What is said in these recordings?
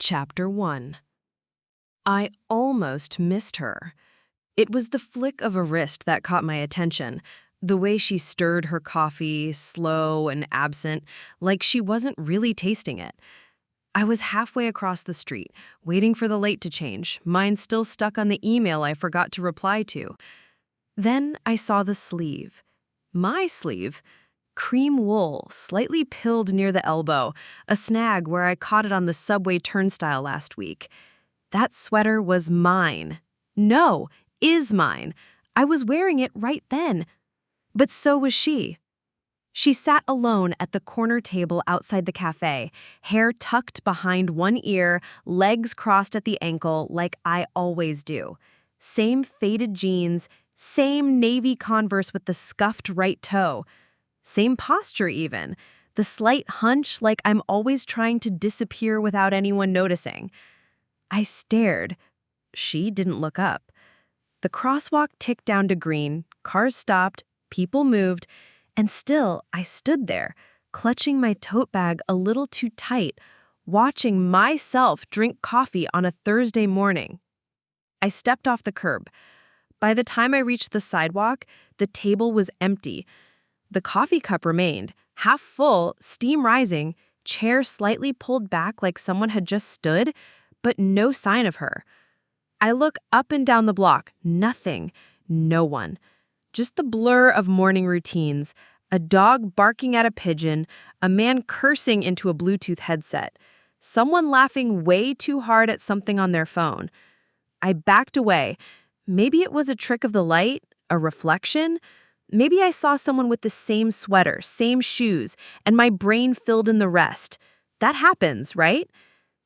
Chapter 1. I almost missed her. It was the flick of a wrist that caught my attention, the way she stirred her coffee, slow and absent, like she wasn't really tasting it. I was halfway across the street, waiting for the light to change, mine still stuck on the email I forgot to reply to. Then I saw the sleeve. My sleeve. Cream wool, slightly pilled near the elbow, a snag where I caught it on the subway turnstile last week. That sweater was mine. No, is mine. I was wearing it right then. But so was she. She sat alone at the corner table outside the cafe, hair tucked behind one ear, legs crossed at the ankle like I always do. Same faded jeans, same navy Converse with the scuffed right toe. Same posture even, the slight hunch like I'm always trying to disappear without anyone noticing. I stared. She didn't look up. The crosswalk ticked down to green, cars stopped, people moved, and still I stood there, clutching my tote bag a little too tight, watching myself drink coffee on a Thursday morning. I stepped off the curb. By the time I reached the sidewalk, the table was empty. The coffee cup remained, half full, steam rising, chair slightly pulled back like someone had just stood, but no sign of her. I look up and down the block, nothing, no one. Just the blur of morning routines, a dog barking at a pigeon, a man cursing into a Bluetooth headset, someone laughing way too hard at something on their phone. I backed away. Maybe it was a trick of the light, a reflection. Maybe I saw someone with the same sweater, same shoes, and my brain filled in the rest. That happens, right?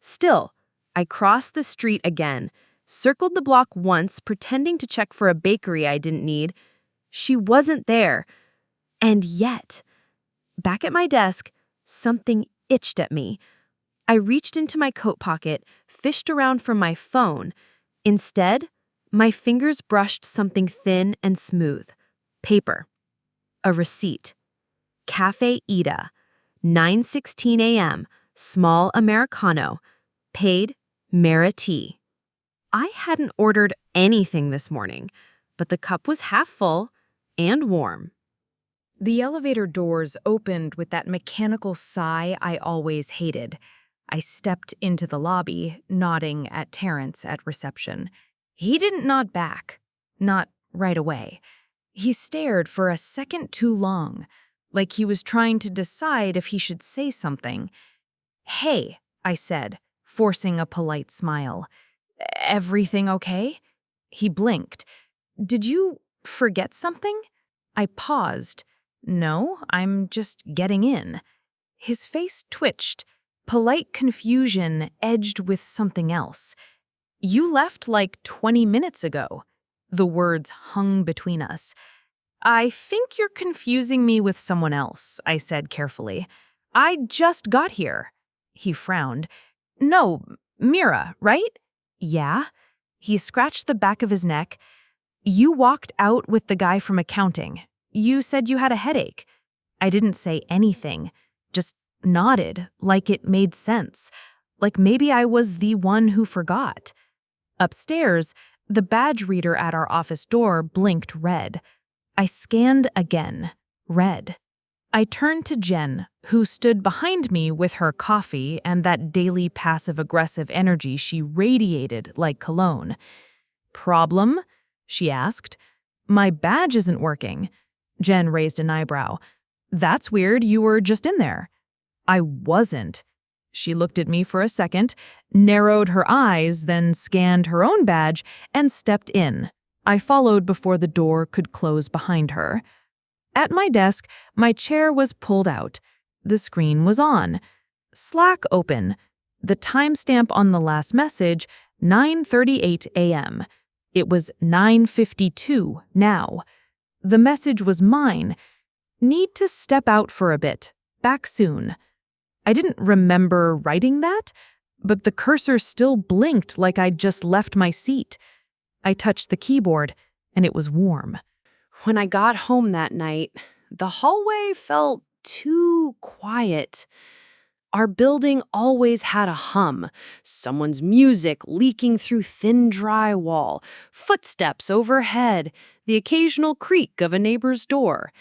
Still, I crossed the street again, circled the block once, pretending to check for a bakery I didn't need. She wasn't there. And yet, back at my desk, something itched at me. I reached into my coat pocket, fished around for my phone. Instead, my fingers brushed something thin and smooth. Paper. A receipt. Cafe Ida. 9:16 a.m. Small Americano. Paid Mira tea. I hadn't ordered anything this morning, but the cup was half full and warm. The elevator doors opened with that mechanical sigh I always hated. I stepped into the lobby, nodding at Terrence at reception. He didn't nod back. Not right away. He stared for a second too long, like he was trying to decide if he should say something. "Hey," I said, forcing a polite smile. "Everything okay?" He blinked. "Did you forget something?" I paused. "No, I'm just getting in." His face twitched, polite confusion edged with something else. "You left like 20 minutes ago." The words hung between us. "I think you're confusing me with someone else," I said carefully. "I just got here." He frowned. "No, Mira, right?" "Yeah." He scratched the back of his neck. "You walked out with the guy from accounting. You said you had a headache." I didn't say anything, just nodded, like it made sense, like maybe I was the one who forgot. Upstairs, the badge reader at our office door blinked red. I scanned again. Red. I turned to Jen, who stood behind me with her coffee and that daily passive-aggressive energy she radiated like cologne. "Problem?" she asked. "My badge isn't working." Jen raised an eyebrow. "That's weird, you were just in there." "I wasn't." She looked at me for a second, narrowed her eyes, then scanned her own badge, and stepped in. I followed before the door could close behind her. At my desk, my chair was pulled out. The screen was on. Slack open. The timestamp on the last message, 9:38 a.m. It was 9:52 now. The message was mine. "Need to step out for a bit. Back soon." I didn't remember writing that, but the cursor still blinked like I'd just left my seat. I touched the keyboard, and it was warm. When I got home that night, the hallway felt too quiet. Our building always had a hum, someone's music leaking through thin drywall, footsteps overhead, the occasional creak of a neighbor's door.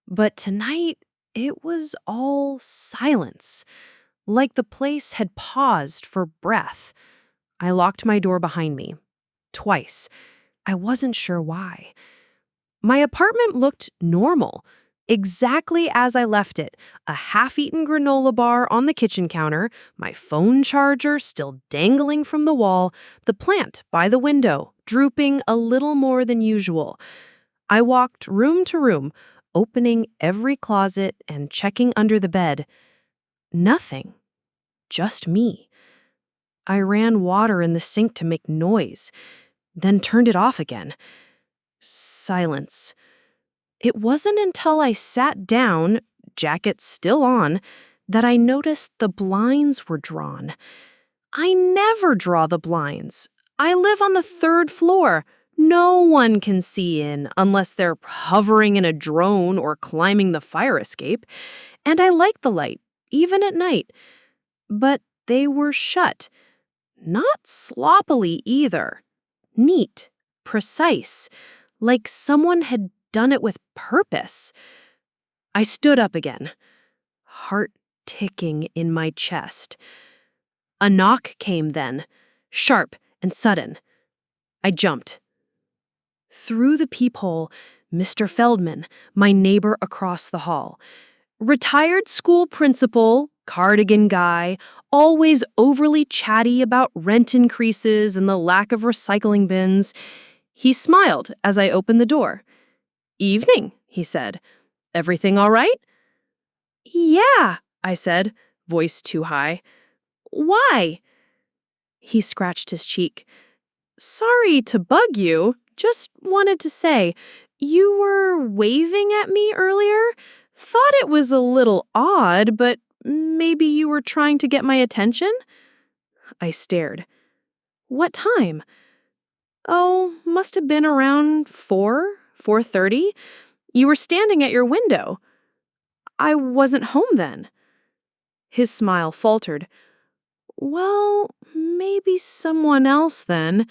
But tonight, it was all silence, like the place had paused for breath. I locked my door behind me. Twice. I wasn't sure why. My apartment looked normal, exactly as I left it. A half-eaten granola bar on the kitchen counter, my phone charger still dangling from the wall, the plant by the window, drooping a little more than usual. I walked room to room, opening every closet and checking under the bed. Nothing. Just me. I ran water in the sink to make noise, then turned it off again. Silence. It wasn't until I sat down, jacket still on, that I noticed the blinds were drawn. I never draw the blinds. I live on the 3rd floor. No one can see in unless they're hovering in a drone or climbing the fire escape. And I like the light, even at night. But they were shut. Not sloppily either. Neat, precise, like someone had done it with purpose. I stood up again, heart ticking in my chest. A knock came then, sharp and sudden. I jumped. Through the peephole, Mr. Feldman, my neighbor across the hall. Retired school principal, cardigan guy, always overly chatty about rent increases and the lack of recycling bins. He smiled as I opened the door. "Evening," he said. "Everything all right?" "Yeah," I said, voice too high. "Why?" He scratched his cheek. "Sorry to bug you. Just wanted to say, you were waving at me earlier. Thought it was a little odd, but maybe you were trying to get my attention?" I stared. "What time?" "Oh, must have been around 4:30. You were standing at your window." "I wasn't home then." His smile faltered. "Well, maybe someone else then.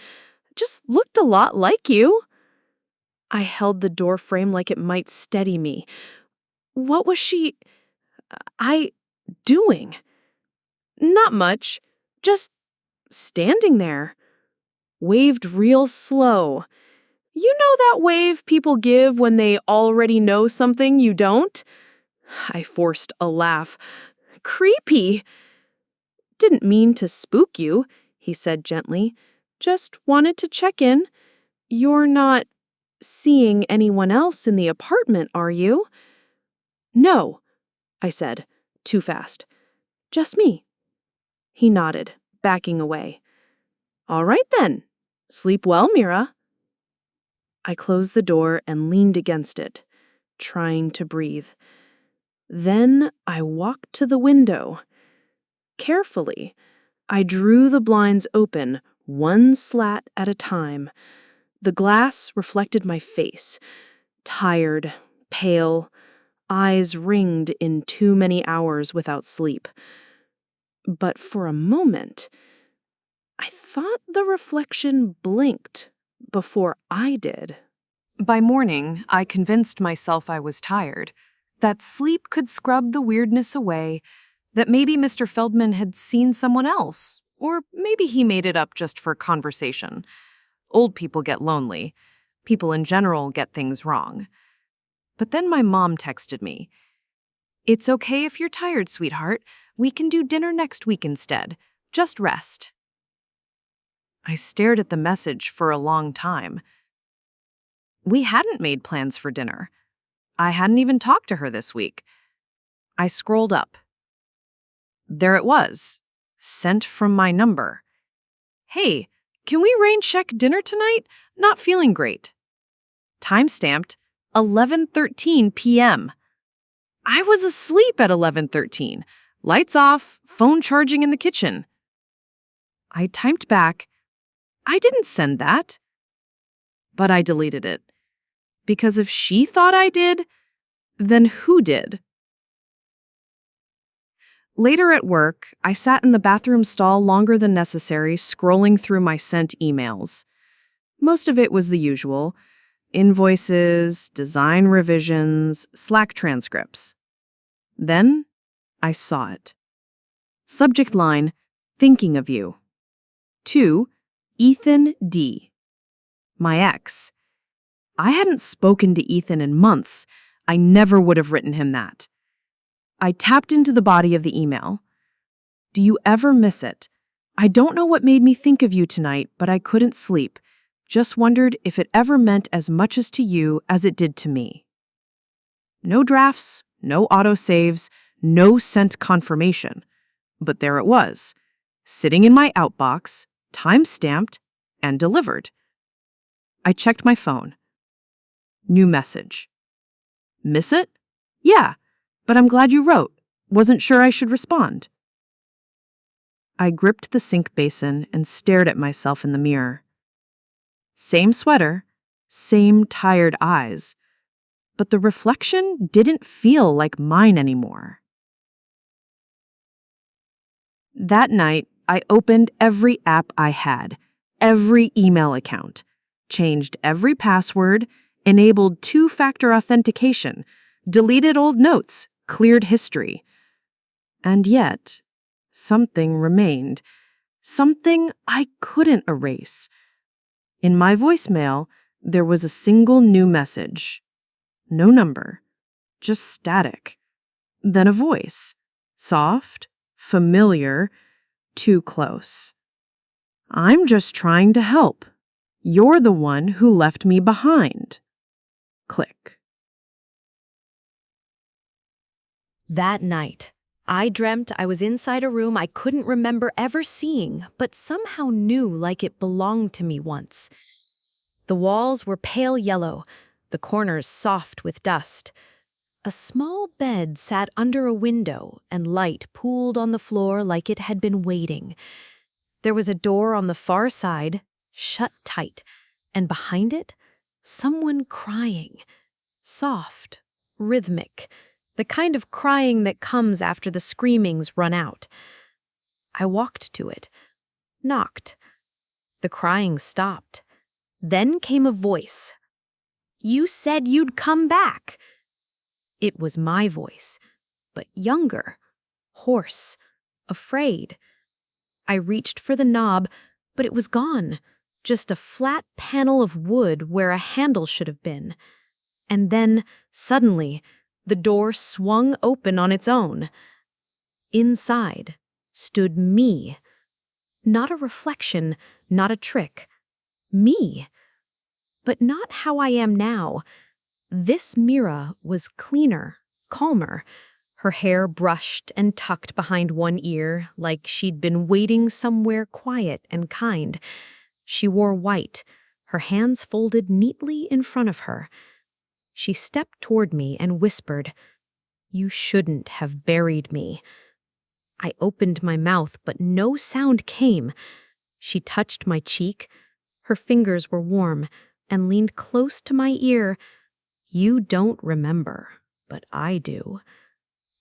Just looked a lot like you." I held the door frame like it might steady me. "What was I doing?" "Not much. Just standing there." Waved real slow. You know that wave people give when they already know something you don't? I forced a laugh. "Creepy." "Didn't mean to spook you," he said gently. "Just wanted to check in. You're not seeing anyone else in the apartment, are you?" "No," I said, too fast. "Just me." He nodded, backing away. "All right then. Sleep well, Mira." I closed the door and leaned against it, trying to breathe. Then I walked to the window. Carefully, I drew the blinds open, one slat at a time. The glass reflected my face, tired, pale, eyes ringed in too many hours without sleep. But for a moment, I thought the reflection blinked before I did. By morning, I convinced myself I was tired, that sleep could scrub the weirdness away, that maybe Mr. Feldman had seen someone else, or maybe he made it up just for conversation. Old people get lonely. People in general get things wrong. But then my mom texted me. "It's okay if you're tired, sweetheart. We can do dinner next week instead. Just rest." I stared at the message for a long time. We hadn't made plans for dinner. I hadn't even talked to her this week. I scrolled up. There it was, sent from my number. "Hey, can we rain check dinner tonight? Not feeling great." Timestamped 11:13 p.m. I was asleep at 11:13. Lights off, phone charging in the kitchen. I typed back, "I didn't send that." But I deleted it. Because if she thought I did, then who did? Later at work, I sat in the bathroom stall longer than necessary, scrolling through my sent emails. Most of it was the usual: invoices, design revisions, Slack transcripts. Then, I saw it. Subject line, thinking of you. To Ethan D., my ex. I hadn't spoken to Ethan in months. I never would have written him that. I tapped into the body of the email. Do you ever miss it? I don't know what made me think of you tonight, but I couldn't sleep. Just wondered if it ever meant as much as to you as it did to me. No drafts, no autosaves, no sent confirmation. But there it was, sitting in my outbox, time-stamped, and delivered. I checked my phone. New message. Miss it? Yeah, but I'm glad you wrote. Wasn't sure I should respond. I gripped the sink basin and stared at myself in the mirror. Same sweater, same tired eyes, but the reflection didn't feel like mine anymore. That night, I opened every app I had, every email account, changed every password, enabled two-factor authentication, deleted old notes, cleared history. And yet, something remained, something I couldn't erase. In my voicemail, there was a single new message. No number, just static. Then a voice, soft, familiar, too close. I'm just trying to help. You're the one who left me behind. Click. That night, I dreamt I was inside a room I couldn't remember ever seeing, but somehow knew like it belonged to me once. The walls were pale yellow, the corners soft with dust. A small bed sat under a window, and light pooled on the floor like it had been waiting. There was a door on the far side, shut tight, and behind it, someone crying. Soft, rhythmic, the kind of crying that comes after the screamings run out. I walked to it, knocked. The crying stopped. Then came a voice. You said you'd come back. It was my voice, but younger, hoarse, afraid. I reached for the knob, but it was gone. Just a flat panel of wood where a handle should have been. And then, suddenly, the door swung open on its own. Inside stood me. Not a reflection, not a trick. Me. But not how I am now. This Mira was cleaner, calmer. Her hair brushed and tucked behind one ear, like she'd been waiting somewhere quiet and kind. She wore white, her hands folded neatly in front of her. She stepped toward me and whispered, You shouldn't have buried me. I opened my mouth, but no sound came. She touched my cheek. Her fingers were warm and leaned close to my ear. You don't remember, but I do.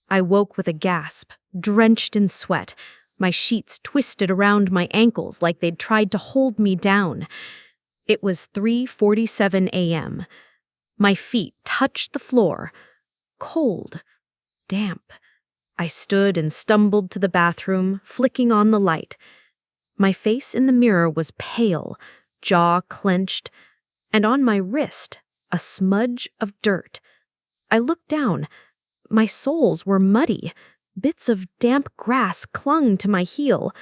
I woke with a gasp, drenched in sweat. My sheets twisted around my ankles like they'd tried to hold me down. It was 3:47 a.m. My feet touched the floor. Cold, damp. I stood and stumbled to the bathroom, flicking on the light. My face in the mirror was pale, jaw clenched, and on my wrist, a smudge of dirt. I looked down. My soles were muddy. Bits of damp grass clung to my heel.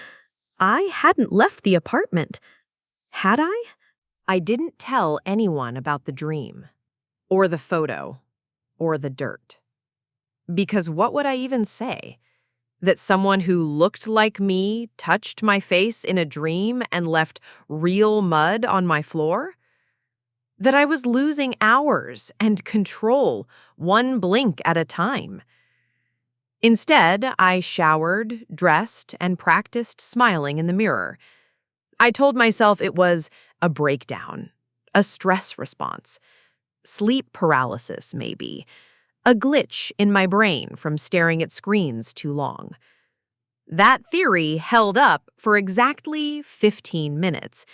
I hadn't left the apartment. Had I? I didn't tell anyone about the dream, or the photo, or the dirt. Because what would I even say? That someone who looked like me touched my face in a dream and left real mud on my floor? That I was losing hours and control, one blink at a time? Instead, I showered, dressed, and practiced smiling in the mirror. I told myself it was a breakdown, a stress response, sleep paralysis maybe, a glitch in my brain from staring at screens too long. That theory held up for exactly 15 minutes,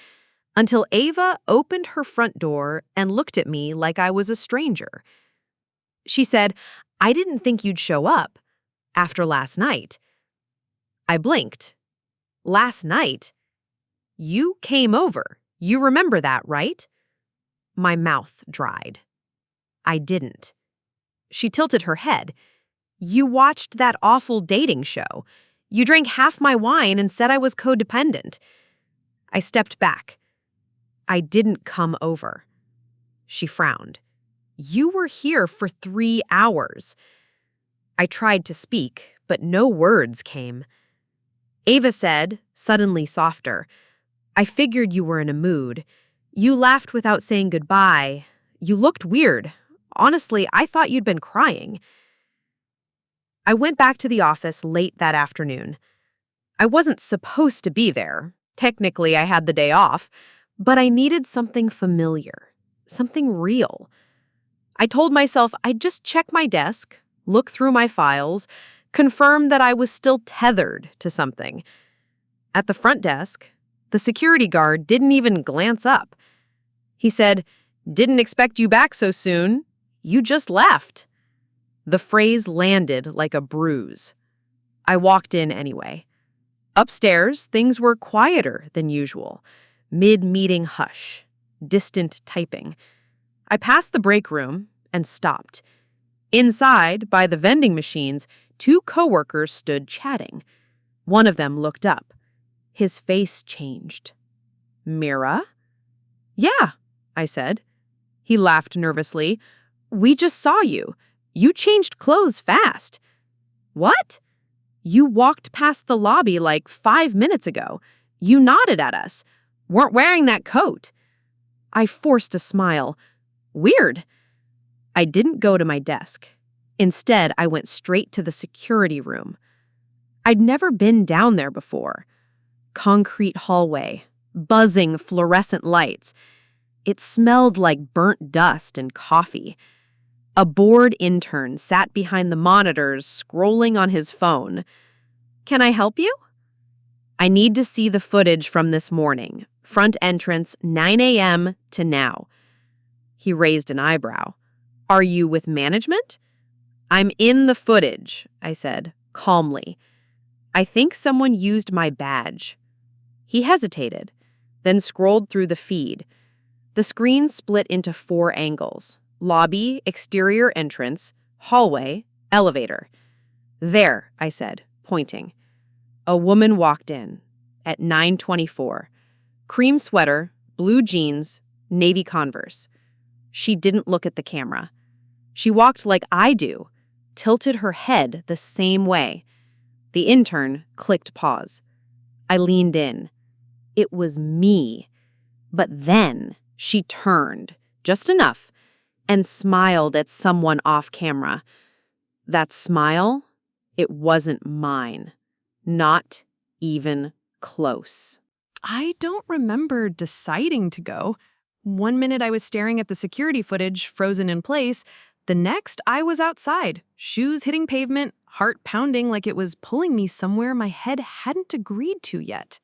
until Ava opened her front door and looked at me like I was a stranger. She said, "I didn't think you'd show up after last night." I blinked. "Last night? You came over. You remember that, right?" My mouth dried. I didn't. She tilted her head. "You watched that awful dating show. You drank half my wine and said I was codependent." I stepped back. "I didn't come over." She frowned. "You were here for 3 hours." I tried to speak, but no words came. Ava said, suddenly softer, "I figured you were in a mood. You laughed without saying goodbye. You looked weird. Honestly, I thought you'd been crying." I went back to the office late that afternoon. I wasn't supposed to be there. Technically, I had the day off, but I needed something familiar, something real. I told myself I'd just check my desk, look through my files, confirm that I was still tethered to something. At the front desk, the security guard didn't even glance up. He said, "Didn't expect you back so soon. You just left." The phrase landed like a bruise. I walked in anyway. Upstairs, things were quieter than usual. Mid-meeting hush, distant typing. I passed the break room and stopped. Inside, by the vending machines, 2 coworkers stood chatting. One of them looked up. His face changed. "Mira?" "Yeah," I said. He laughed nervously. "We just saw you. You changed clothes fast." "What?" "You walked past the lobby like 5 minutes ago. You nodded at us. Weren't wearing that coat." I forced a smile. "Weird." I didn't go to my desk. Instead, I went straight to the security room. I'd never been down there before. Concrete hallway, buzzing fluorescent lights. It smelled like burnt dust and coffee. A bored intern sat behind the monitors, scrolling on his phone. "Can I help you?" "I need to see the footage from this morning. Front entrance, 9 a.m. to now." He raised an eyebrow. "Are you with management?" "I'm in the footage," I said, calmly. "I think someone used my badge." He hesitated, then scrolled through the feed. The screen split into 4 angles: lobby, exterior entrance, hallway, elevator. "There," I said, pointing. A woman walked in at 9:24. Cream sweater, blue jeans, navy Converse. She didn't look at the camera. She walked like I do, tilted her head the same way. The intern clicked pause. I leaned in. It was me. But then she turned, just enough, and smiled at someone off camera. That smile, it wasn't mine. Not even close. I don't remember deciding to go. One minute I was staring at the security footage, frozen in place. The next, I was outside, shoes hitting pavement, heart pounding like it was pulling me somewhere my head hadn't agreed to yet.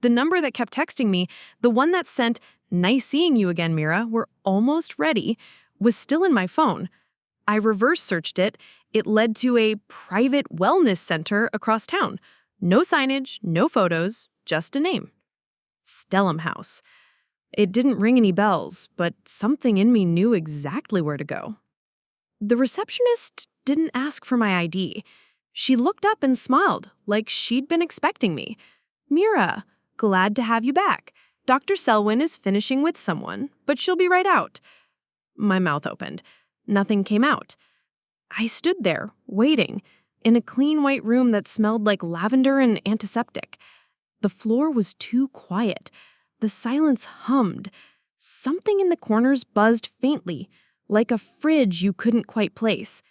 The number that kept texting me, the one that sent, "Nice seeing you again, Mira, we're almost ready," was still in my phone. I reverse searched it. It led to a private wellness center across town. No signage, no photos, just a name. Stellum House. It didn't ring any bells, but something in me knew exactly where to go. The receptionist didn't ask for my ID. She looked up and smiled, like she'd been expecting me. "Mira, glad to have you back. Dr. Selwyn is finishing with someone, but she'll be right out." My mouth opened. Nothing came out. I stood there, waiting, in a clean white room that smelled like lavender and antiseptic. The floor was too quiet. The silence hummed. Something in the corners buzzed faintly, like a fridge you couldn't quite place.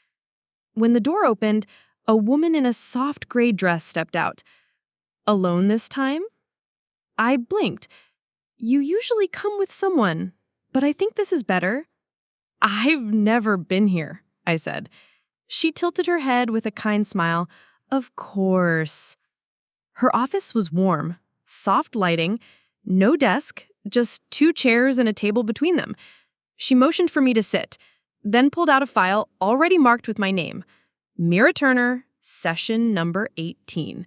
When the door opened, a woman in a soft gray dress stepped out. Alone this time? I blinked. "You usually come with someone, but I think this is better." "I've never been here," I said. She tilted her head with a kind smile. "Of course." Her office was warm, soft lighting, no desk, just 2 chairs and a table between them. She motioned for me to sit, then pulled out a file already marked with my name. Mira Turner, session number 18.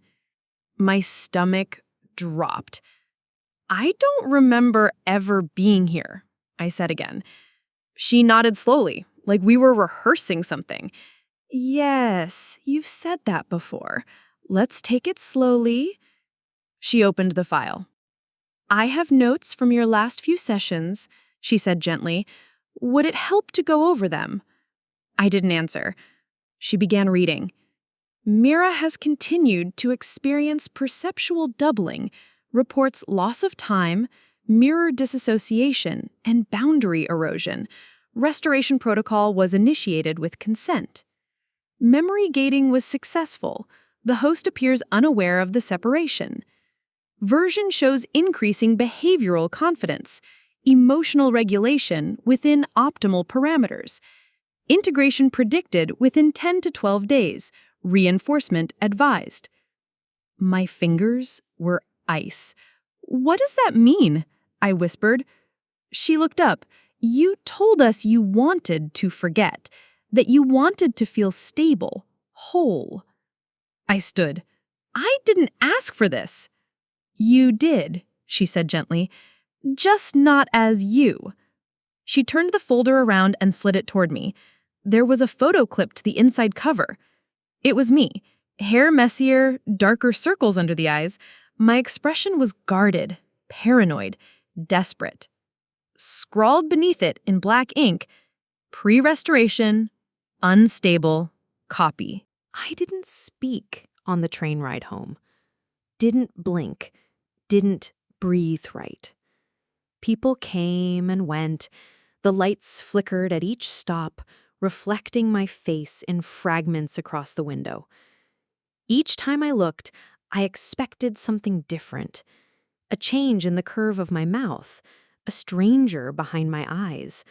My stomach dropped. I don't remember ever being here, I said again. She nodded slowly, like we were rehearsing something. Yes, you've said that before. Let's take it slowly. She opened the file. I have notes from your last few sessions, she said gently. Would it help to go over them? I didn't answer. She began reading. Mira has continued to experience perceptual doubling, reports loss of time, mirror disassociation, and boundary erosion. Restoration protocol was initiated with consent. Memory gating was successful. The host appears unaware of the separation. Version shows increasing behavioral confidence, emotional regulation within optimal parameters. Integration predicted within 10 to 12 days. Reinforcement advised. My fingers were ice. What does that mean? I whispered. She looked up. You told us you wanted to forget, that you wanted to feel stable, whole. I stood. I didn't ask for this. You did, she said gently, just not as you. She turned the folder around and slid it toward me. There was a photo clipped to the inside cover. It was me, hair messier, darker circles under the eyes. My expression was guarded, paranoid, desperate. Scrawled beneath it in black ink, pre-restoration, unstable, copy. I didn't speak on the train ride home. Didn't blink. Didn't breathe right. People came and went. The lights flickered at each stop, reflecting my face in fragments across the window. Each time I looked, I expected something different. A change in the curve of my mouth, a stranger behind my eyes.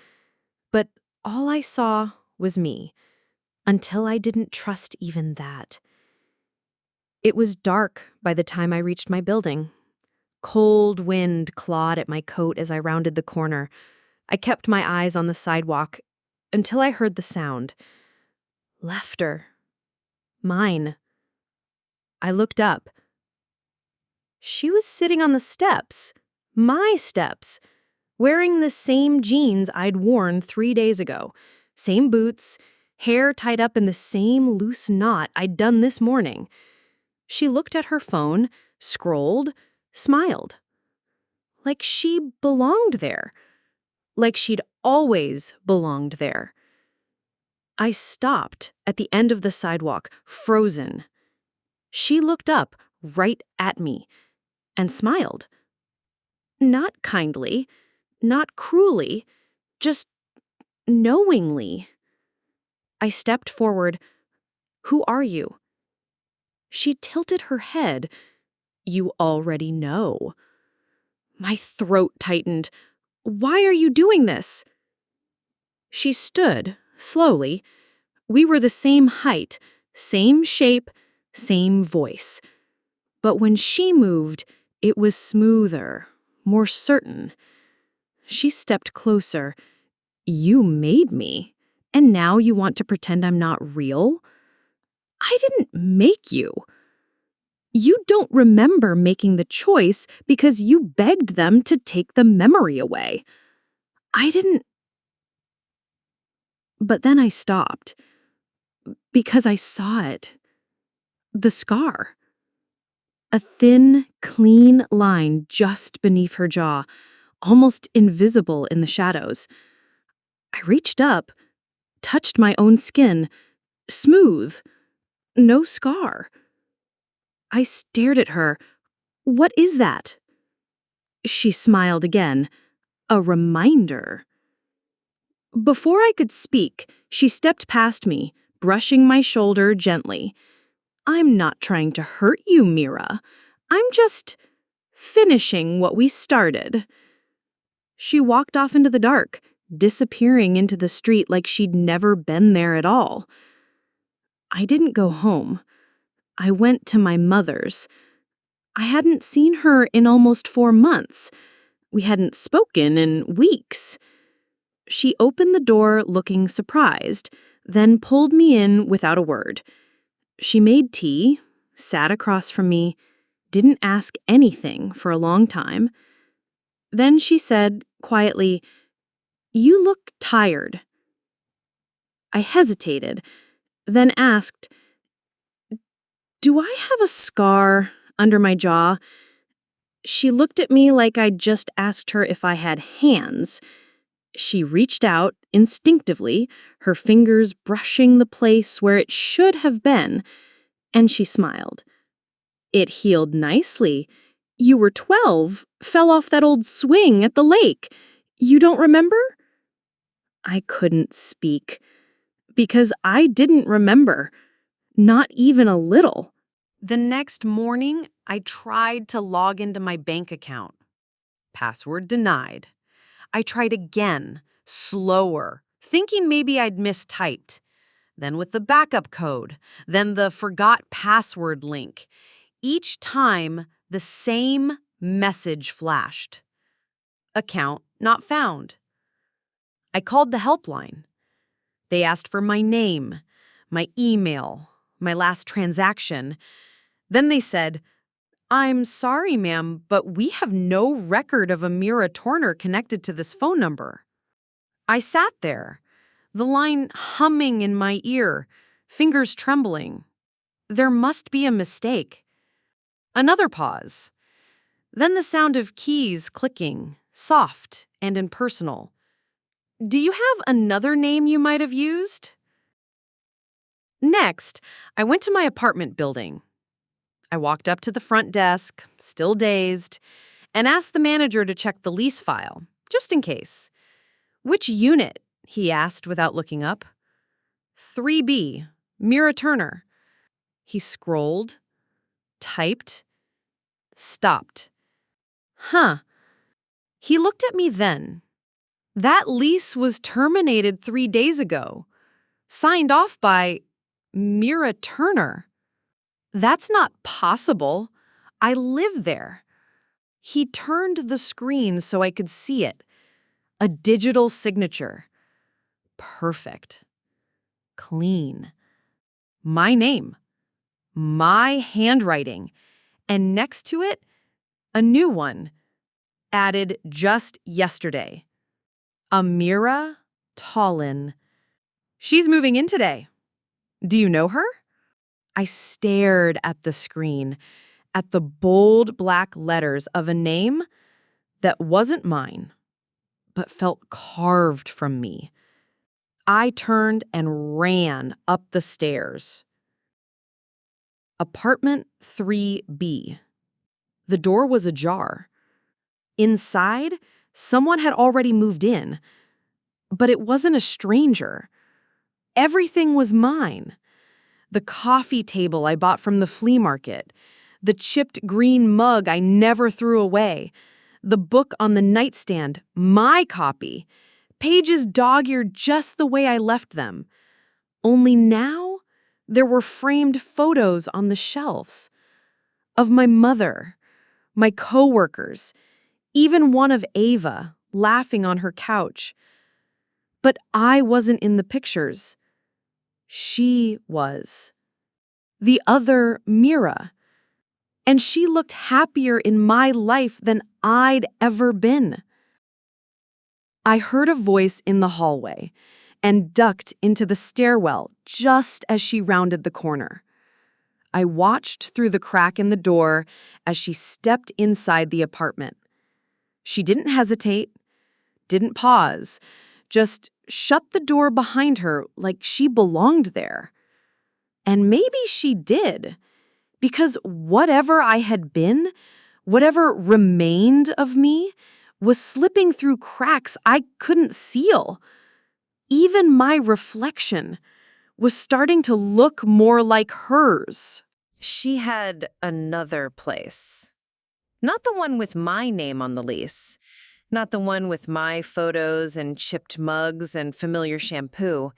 But all I saw was me, until I didn't trust even that. It was dark by the time I reached my building. Cold wind clawed at my coat as I rounded the corner. I kept my eyes on the sidewalk until I heard the sound. Laughter. Mine. I looked up. She was sitting on the steps, my steps, wearing the same jeans I'd worn 3 days ago, same boots, hair tied up in the same loose knot I'd done this morning. She looked at her phone, scrolled, smiled. Like she belonged there. Like she'd always belonged there. I stopped at the end of the sidewalk, frozen. She looked up right at me and smiled. Not kindly, not cruelly, just knowingly. I stepped forward. Who are you? She tilted her head. You already know. My throat tightened. Why are you doing this? She stood, slowly. We were the same height, same shape, same voice. But when she moved, it was smoother, more certain. She stepped closer. You made me, and now you want to pretend I'm not real? I didn't make you. You don't remember making the choice because you begged them to take the memory away. I didn't. But then I stopped. Because I saw it. The scar. A thin, clean line just beneath her jaw, almost invisible in the shadows. I reached up, touched my own skin. Smooth. No scar. I stared at her. What is that? She smiled again. A reminder. Before I could speak, she stepped past me, brushing my shoulder gently. I'm not trying to hurt you, Mira. I'm just finishing what we started. She walked off into the dark, disappearing into the street like she'd never been there at all. I didn't go home. I went to my mother's. I hadn't seen her in almost 4 months. We hadn't spoken in weeks. She opened the door looking surprised, then pulled me in without a word. She made tea, sat across from me, didn't ask anything for a long time. Then she said, quietly, "You look tired." I hesitated, then asked, "Do I have a scar under my jaw?" She looked at me like I'd just asked her if I had hands. She reached out instinctively, her fingers brushing the place where it should have been, and she smiled. "It healed nicely. You were 12, fell off that old swing at the lake. You don't remember?" I couldn't speak, because I didn't remember. Not even a little. The next morning, I tried to log into my bank account. Password denied. I tried again, slower, thinking maybe I'd mistyped. Then with the backup code, then the forgot password link. Each time, the same message flashed. Account not found. I called the helpline. They asked for my name, my email, my last transaction. Then they said, "I'm sorry, ma'am, but we have no record of a Mira Turner connected to this phone number." I sat there, the line humming in my ear, fingers trembling. There must be a mistake. Another pause. Then the sound of keys clicking, soft and impersonal. "Do you have another name you might have used?" Next, I went to my apartment building. I walked up to the front desk, still dazed, and asked the manager to check the lease file, just in case. "Which unit?" he asked without looking up. "3B, Mira Turner." He scrolled, typed, stopped. Huh. He looked at me then. That lease was terminated 3 days ago. Signed off by Mira Turner. That's not possible. I live there. He turned the screen so I could see it. A digital signature. Perfect. Clean. My name. My handwriting. And next to it, a new one. Added just yesterday. Amira Tallin. "She's moving in today. Do you know her?" I stared at the screen, at the bold black letters of a name that wasn't mine, but felt carved from me. I turned and ran up the stairs. Apartment 3B. The door was ajar. Inside, someone had already moved in, but it wasn't a stranger. Everything was mine. The coffee table I bought from the flea market, the chipped green mug I never threw away, the book on the nightstand, my copy, pages dog-eared just the way I left them. Only now, there were framed photos on the shelves of my mother, my coworkers, even one of Ava laughing on her couch. But I wasn't in the pictures. She was. The other Mira. And she looked happier in my life than I'd ever been. I heard a voice in the hallway and ducked into the stairwell just as she rounded the corner. I watched through the crack in the door as she stepped inside the apartment. She didn't hesitate, didn't pause, just shut the door behind her like she belonged there. And maybe she did, because whatever I had been, whatever remained of me, was slipping through cracks I couldn't seal. Even my reflection was starting to look more like hers. She had another place. Not the one with my name on the lease. Not the one with my photos and chipped mugs and familiar shampoo.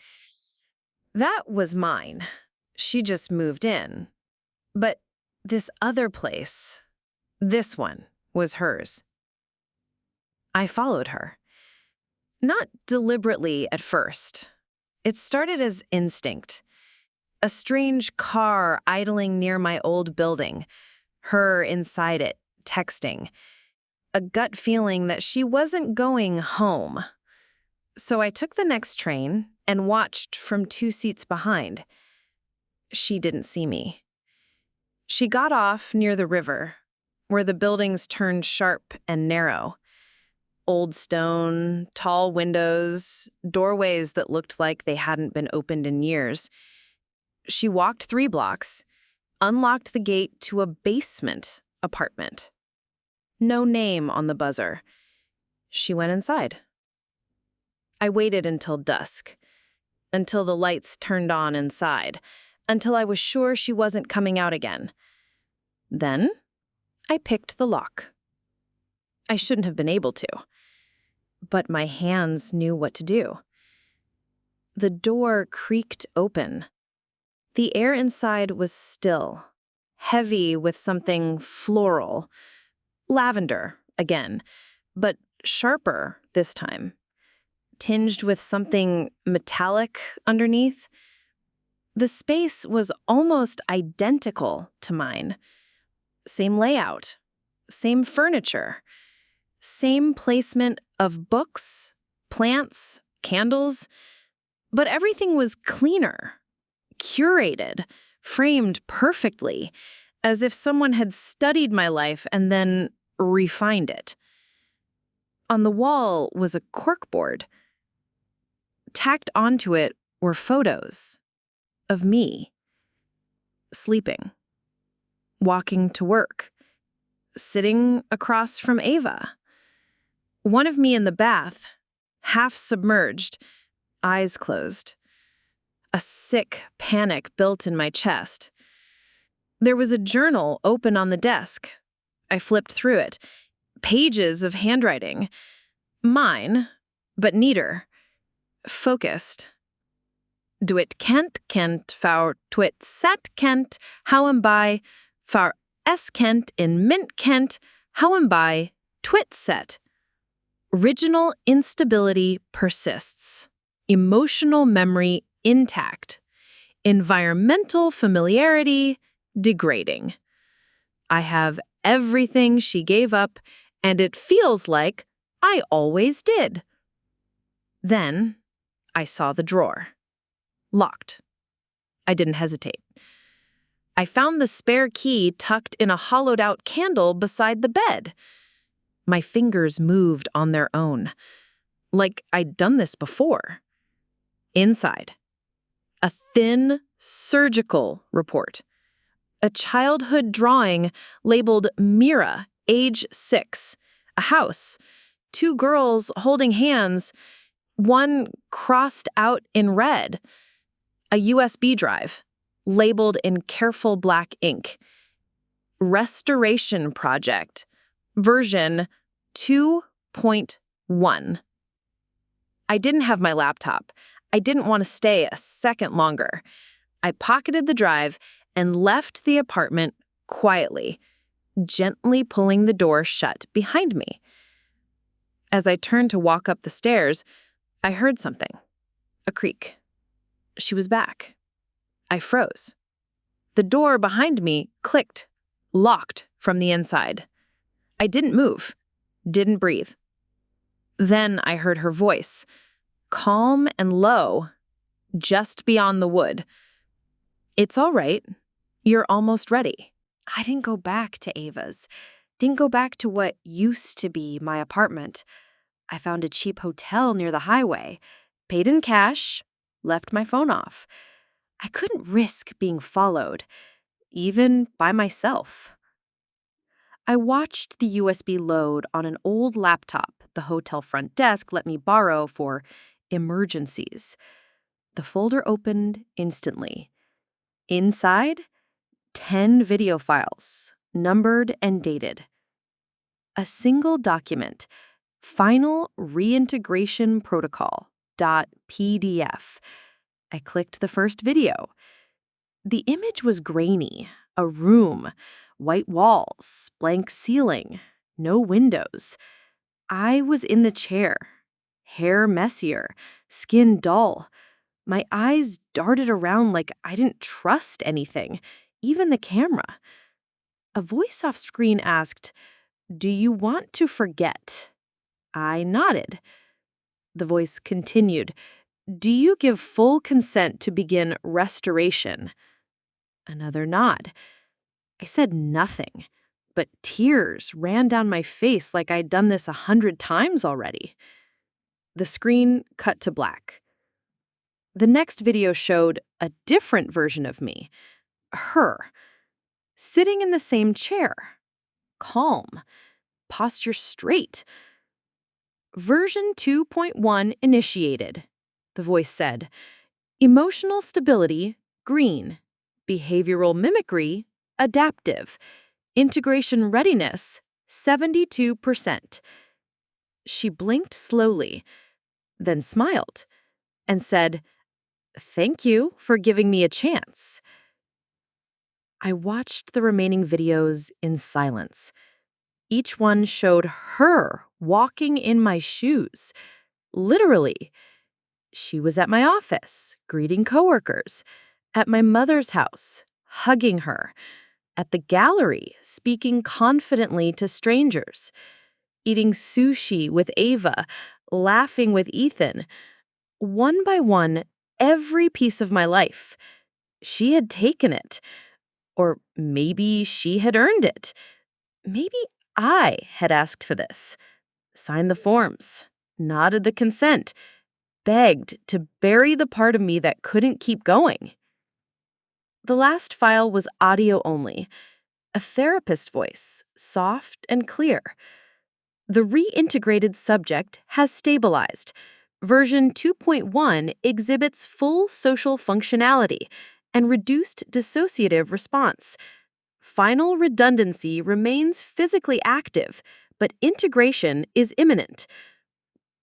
That was mine. She just moved in. But this other place, This one was hers. I followed her. Not deliberately at first. It started as instinct. A strange car idling near my old building, her inside it, texting. A gut feeling that she wasn't going home. So I took the next train and watched from 2 seats behind. She didn't see me. She got off near the river, where the buildings turned sharp and narrow. Old stone, tall windows, doorways that looked like they hadn't been opened in years. She walked 3 blocks, unlocked the gate to a basement apartment. No name on the buzzer. She went inside. I waited until dusk, until the lights turned on inside, until I was sure she wasn't coming out again. Then I picked the lock. I shouldn't have been able to, but my hands knew what to do. The door creaked open. The air inside was still, heavy with something floral. Lavender, again, but sharper this time. Tinged with something metallic underneath. The space was almost identical to mine. Same layout, same furniture, same placement of books, plants, candles, but everything was cleaner, curated, framed perfectly, as if someone had studied my life and then refined it. On the wall was a corkboard. Tacked onto it were photos of me, sleeping, walking to work, sitting across from Ava. One of me in the bath, half submerged, eyes closed. A sick panic built in my chest. There was a journal open on the desk. I flipped through it. Pages of handwriting. Mine, but neater. Focused. Dwit Kent for twit sat Kent, howem by, for s Kent in mint Kent, howem by, twit set. Original instability persists. Emotional memory intact. Environmental familiarity degrading. I have everything she gave up, and it feels like I always did. Then I saw the drawer. Locked. I didn't hesitate. I found the spare key tucked in a hollowed-out candle beside the bed. My fingers moved on their own, like I'd done this before. Inside, a thin, surgical report. A childhood drawing labeled Mira, age 6. A house. 2 girls holding hands. One crossed out in red. A USB drive, labeled in careful black ink. Restoration Project, version 2.1. I didn't have my laptop. I didn't want to stay a second longer. I pocketed the drive and left the apartment quietly, gently pulling the door shut behind me. As I turned to walk up the stairs, I heard something. A creak. She was back. I froze. The door behind me clicked, locked from the inside. I didn't move, didn't breathe. Then I heard her voice, calm and low, just beyond the wood. It's all right. You're almost ready. I didn't go back to Ava's. Didn't go back to what used to be my apartment. I found a cheap hotel near the highway, paid in cash, left my phone off. I couldn't risk being followed, even by myself. I watched the USB load on an old laptop the hotel front desk let me borrow for emergencies. The folder opened instantly. Inside, 10 video files, numbered and dated. A single document, Final Reintegration Protocol .pdf. I clicked the first video. The image was grainy, A room, white walls, blank ceiling, no windows. I was in the chair, hair messier, skin dull. My eyes darted around like I didn't trust anything, even the camera. A voice off screen asked, "Do you want to forget?" I nodded. The voice continued, "Do you give full consent to begin restoration?" Another nod. I said nothing, but tears ran down my face like I'd done this 100 times already. The screen cut to black. The next video showed a different version of me, her, sitting in the same chair, calm, posture straight. Version 2.1 initiated, the voice said. Emotional stability, green. Behavioral mimicry, adaptive. Integration readiness, 72%. She blinked slowly, then smiled, and said, "Thank you for giving me a chance." I watched the remaining videos in silence. Each one showed her walking in my shoes. Literally. She was at my office, greeting coworkers, at my mother's house, hugging her, at the gallery, speaking confidently to strangers, eating sushi with Ava, laughing with Ethan. One by one, every piece of my life. She had taken it. Or maybe she had earned it. Maybe I had asked for this. Signed the forms, nodded the consent, begged to bury the part of me that couldn't keep going. The last file was audio only, a therapist's voice, soft and clear. The reintegrated subject has stabilized. Version 2.1 exhibits full social functionality and reduced dissociative response. Final redundancy remains physically active, but integration is imminent.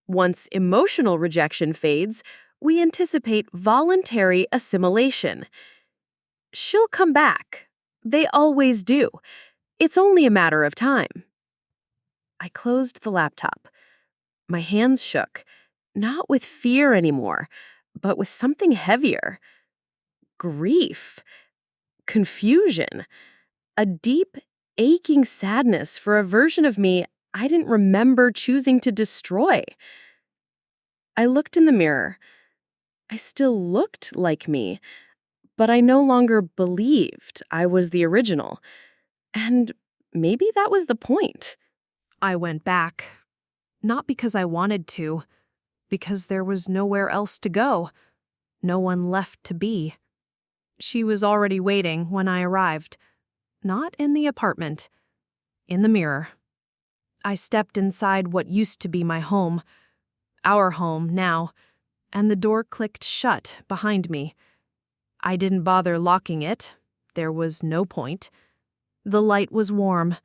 Once emotional rejection fades, we anticipate voluntary assimilation. She'll come back. They always do. It's only a matter of time. I closed the laptop. My hands shook, not with fear anymore, but with something heavier. Grief. Confusion. A deep, aching sadness for a version of me I didn't remember choosing to destroy. I looked in the mirror. I still looked like me, but I no longer believed I was the original. And maybe that was the point. I went back. Not because I wanted to, because there was nowhere else to go. No one left to be. She was already waiting when I arrived. Not in the apartment. In the mirror. I stepped inside what used to be my home. Our home now. And the door clicked shut behind me. I didn't bother locking it. There was no point. The light was warm.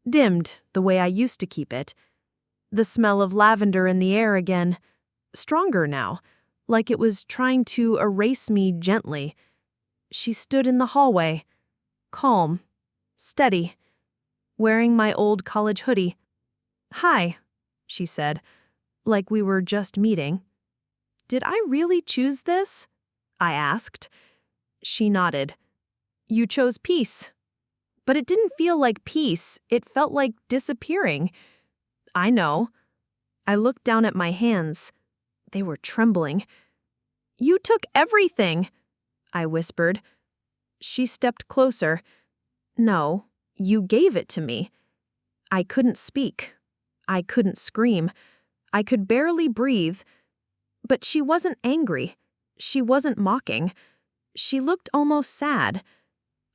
Dimmed the way I used to keep it. The smell of lavender in the air again. Stronger now. Like it was trying to erase me gently. She stood in the hallway. Calm. Steady. Wearing my old college hoodie. "Hi," she said, like we were just meeting. "Did I really choose this?" I asked. She nodded. "You chose peace." But it didn't feel like peace, it felt like disappearing. "I know." I looked down at my hands. They were trembling. "You took everything," I whispered. She stepped closer. "No, you gave it to me." I couldn't speak. I couldn't scream. I could barely breathe. But she wasn't angry. She wasn't mocking. She looked almost sad.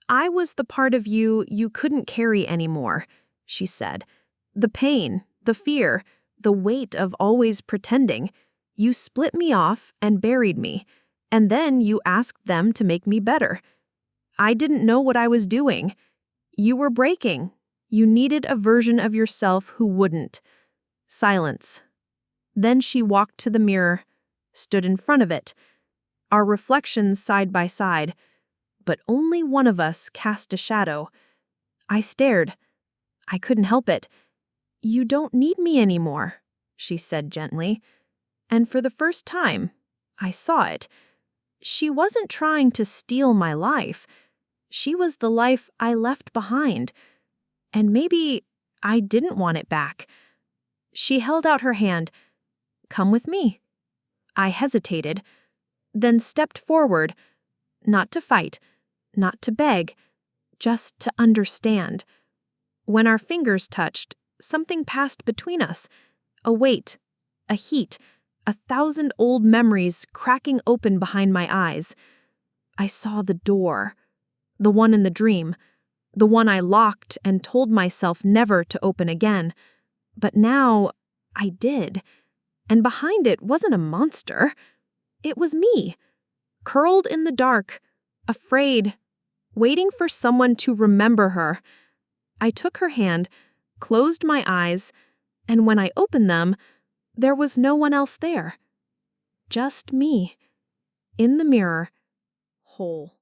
"I was the part of you couldn't carry anymore," she said. "The pain, the fear, the weight of always pretending. You split me off and buried me, and then you asked them to make me better. I didn't know what I was doing. You were breaking. You needed a version of yourself who wouldn't." Silence. Then she walked to the mirror, stood in front of it. Our reflections side by side. but only one of us cast a shadow. I stared. I couldn't help it. "You don't need me anymore," she said gently. And for the first time, I saw it. She wasn't trying to steal my life. She was the life I left behind. And maybe I didn't want it back. She held out her hand. "Come with me." I hesitated, then stepped forward, not to fight, not to beg, just to understand. When our fingers touched, something passed between us. A weight, a heat, 1,000 old memories cracking open behind my eyes. I saw the door, the one in the dream, the one I locked and told myself never to open again. But now I did. And behind it wasn't a monster. It was me, curled in the dark, afraid, waiting for someone to remember her. I took her hand, closed my eyes, and when I opened them, there was no one else there. Just me, in the mirror, whole.